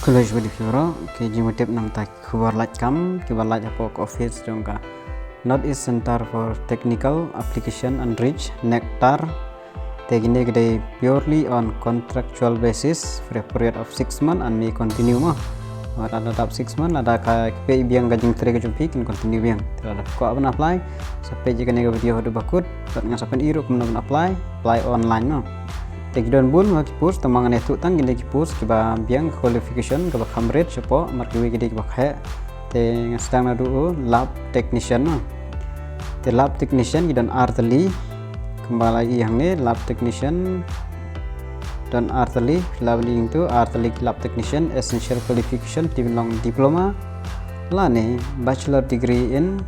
College with Furo, Kijimotip Namta Kubarlat Kam, Kibarlat Apok Office Jonga. Not is Center for Technical Application and Reach Nectar. Taking day purely on contractual basis for a period of 6 months and may continue mo. Ada tap 6 months, ada KPI biang gajing teriak jumpi can continue biang. Tidak ko aban apply. Sampai jika nego video hodo bakut, tak ngasapan iru kemudian apply online no. Tegidon bun maki pus tamangan itu tang gini kipus kiba biang qualification kiba kamret cepo markiwi gede kiba kaya te ngasdang nadu lab technician no. Te lab technician gidan arteli kembali lagi yang ni lab technician dan arteli lab ini itu arteli lab technician essential qualification timbang diploma lah ni bachelor degree in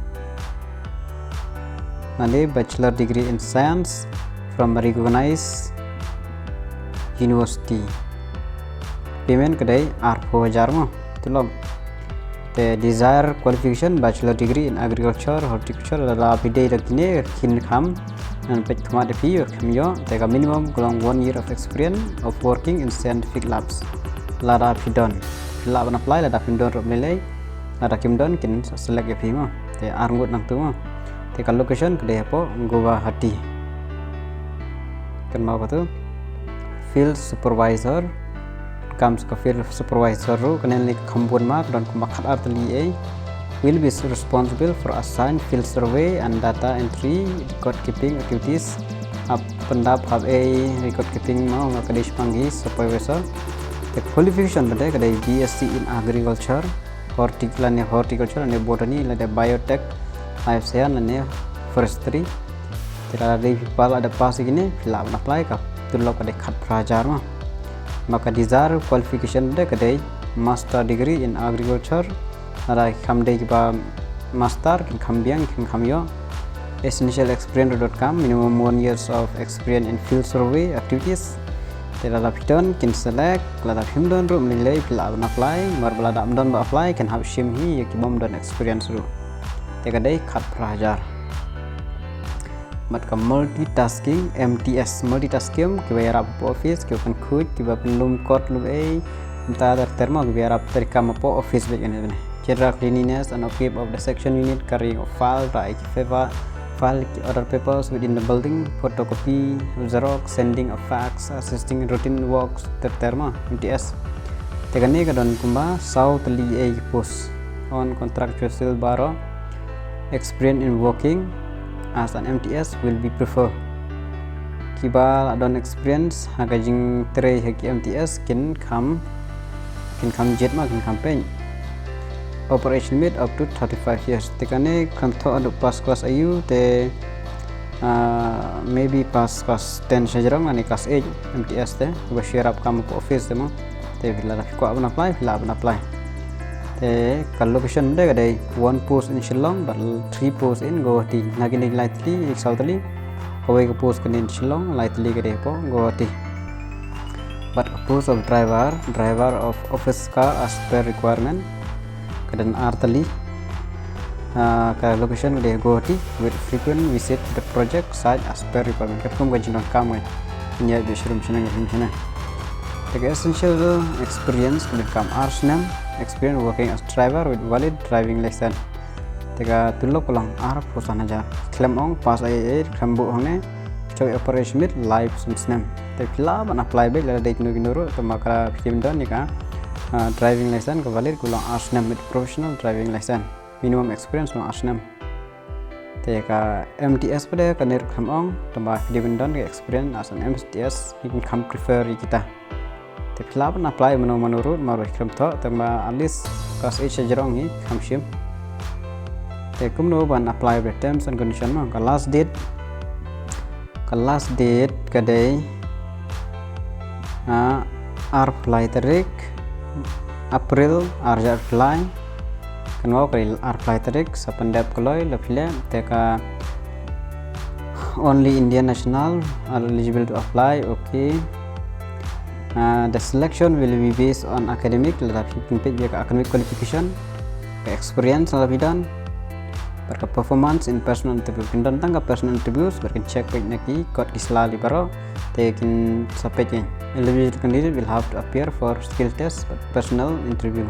science from recognized university. Payment kedai R4000 mo. Tulog. The desired qualification bachelor degree in agriculture, horticulture la bidai lakine kin kham and pet khama de pi kham yo tega minimum along 1 year of experience of working in scientific labs. La da pidon. La ban apply la da pidon rob lelai. La da kimdon kin select e pi mo. Te arngut nang tu mo. Te ka location kedai po Guwahati. Kan mau tu field supervisor comes ke field supervisor ru kenen li khambun mak dan kumakat arteli will be responsible for assigned field survey and data entry record keeping activities pendap record keeping mau ngakadis panggis supervisor the qualification pada kadai BSc in agriculture horticulture and botany la biotech life science and forestry tidak ada people ada pas gini bila apply ka tulok kadai khat prajar maka desired qualification de kadai master degree in agriculture ada khamdei ba master kin khambiang kin khamyo essential experience.com minimum 1 years of experience in field survey activities tidak piton kin select lada himdon ru menilai bila apply mar belada amdon ba apply kan have shim hi yakibom don experience ru te kadai khat prajar mat ka multitasking MTS multitasking kiba yarap office kiba kan khut kiba penlum kot lu entah terma kiba yarap terkam po office bek ini general cleanliness and upkeep of the section unit carrying of file right file other papers within the building photocopy xerox sending of fax assisting routine works terma MTS tegane ka don kumba south li post on contractual baro experience in working as an MTS will be preferred. Kiba adon experience hagajing tray hagi MTS kin kam jet ma kin campaign. Operation made up to 35 years. Tekane kanto adu pas kelas ayu te maybe pas kelas 10 sajarang ani kelas 8 MTS te ba share up kamu po office te mo te bila ko abna apply kalau location dia kadai 1 post in Shillong but 3 post in Guwahati nagini lightly southly kawai ke post in Shillong lightly kadai po Guwahati but a post of driver of office car as per requirement kadan artali ka location kadai Guwahati with frequent visit to the project site as per requirement kapum gajinong kamai nya bishrum chana the essential experience with kam arsnam experience working as driver with valid driving license tega tulok ulang arab pusan aja claim ong pas ai khambu hongne coy operation with live sumsnam te pila ban apply be la date no ginoro to maka film don nika driving license ko valid kulang arsnam with professional driving license minimum experience no arsnam te ka MTS pada kanir kham ong tamba film don ke experience as an MTS you can prefer kita Pila pun apply menurut maru ikram to tamba alis kelas 8 sajarong hi khamshim te kumno ban apply the terms and condition ma ka last date kadai apply tarik April arja apply kan mau kali apply tarik sapandap koloi lapila te ka only Indian national are eligible to apply okay. The selection will be based on academic academic qualification, experience lebih dan performance in personal interview. Tentang personal interviews berken check baik naki kod isla libaro taking subject. Eligible candidate will have to appear for skill test but personal interview.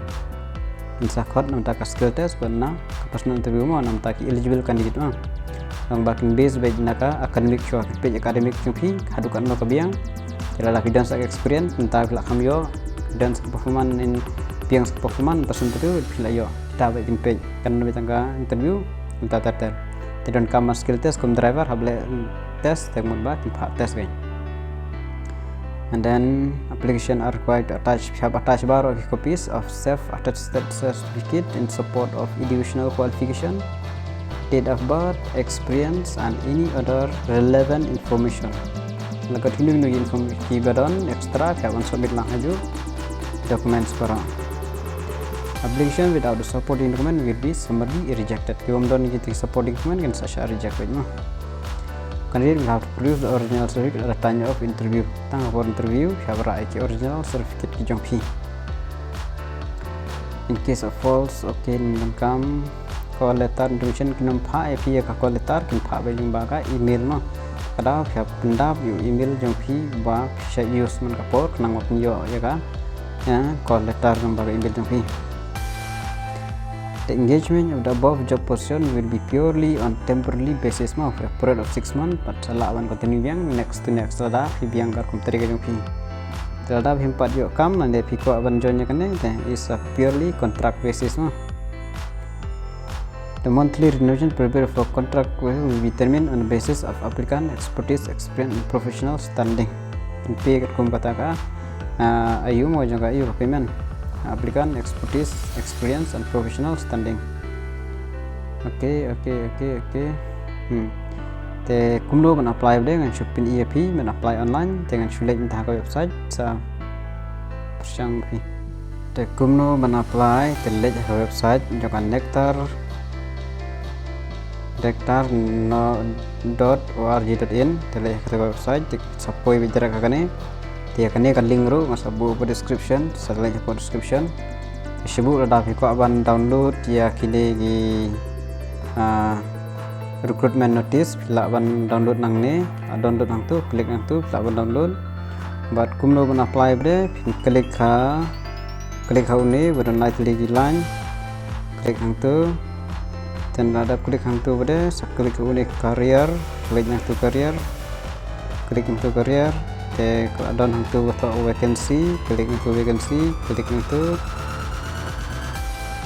In sakot nam taka skill test but na personal interview mo nam taki eligible candidate mo. Ang bakin base by naka academic short page academic chung hadukan no kabiang kila la dance experience tentang bila kamyo dance performance in piang performance person tu bila yo kita baik page kan nabi tangga interview minta terter tidak kamar skill test kum driver hable test tengok ba tipa test kan. And then application are required to attach bar of copies of self-attested certificate in support of educational qualification, date of birth, experience, and any other relevant information. Lagat hindi nung information kiba doon extra kaya on submit lang aja documents para. Application without the supporting document will be summarily rejected. Kaya doon kita supporting document kan sasha rejected mo. Candidate will have to produce the original certificate at the time of interview. Tang for interview, siapa ki original certificate ki jongpi. In case of false, okay, nangkam call letter introduction kinam pha AP ka call letter kin pha ba jing ba ka email ma. Kada siap pendap you email jongpi ba bisa use man ka por nang wat yo ya ka. Ya, call letter nang ba email jongpi. The engagement of the above job position will be purely on temporary basis for a period of 6 months but salawan continue yang next to next lada fi biang kar kum tari ka pi lada him pat yo kam nande fi ko aban join kan is a purely contract basis The monthly remuneration prepared for contract will be determined on the basis of applicant expertise, experience, and professional standing. In pay kum kata ka ayu mo jang ka ayu payment applicant expertise, experience, and professional standing. Okay. Te kumlo man apply dengan shopin EAP man apply online dengan sulit entah ke website sa persiang pi. Te kumlo man apply te lej ke website jangan nectar.org.in te lej ke website te sapoi bicara kakane. Dia kene kan link ru masa bu description selain po description sebut ada ko aban download ya kini gi recruitment notice bila aban download nang ne download nang tu klik nang tu bila aban download but kumno ban apply bre klik ha uni badan light lagi line klik nang tu dan ada klik nang tu bre klik uni career klik nang tu career te keadaan hantu atau vacancy klik itu vacancy klik itu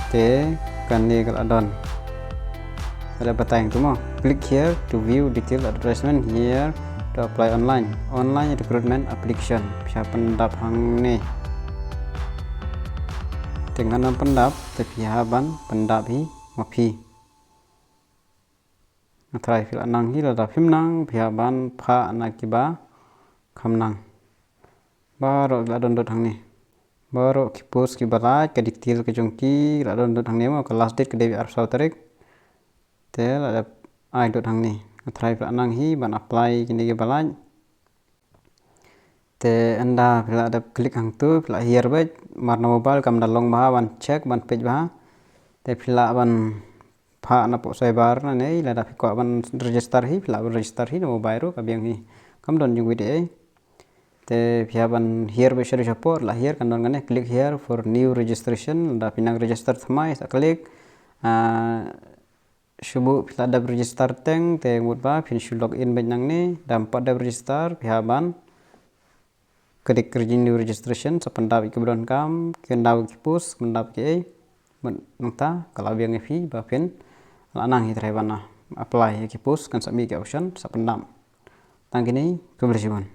te kan ni keadaan ada batang tu mau click here to view detailed advertisement here to apply online recruitment application siapa pendap hang ni dengan pendap tapi haban pendap hi mapi try fil anang hi la phim nang phiaban pha anakiba kamnang baru la download hang ni baru ki post ki balai ke detail ke jongki la download hang ni mo ke last date ke devi arab tarik te la ai dot hang ni try pra nang hi ban apply kini ke balai te anda bila ada klik hang tu bila here ba marna mobile kam dalong ba ban check ban page ba te bila ban pha na po sai bar na nei la da ko ban register hi bila register hi mobile ro ka biang hi kam don jung video te piaban here be share support la here kan don ngane click here for new registration da pinang register thamai sa klik shubu pila da register teng te mutba pin shu login ben nang ni dam pat da register piaban klik new registration sa pandap ikbron kam kendaw ki post mandap ki nangta kalau biang fi ba pin lanang hi trebana apply ki post kan sa mi ki option sa pandam tang kini kebersihan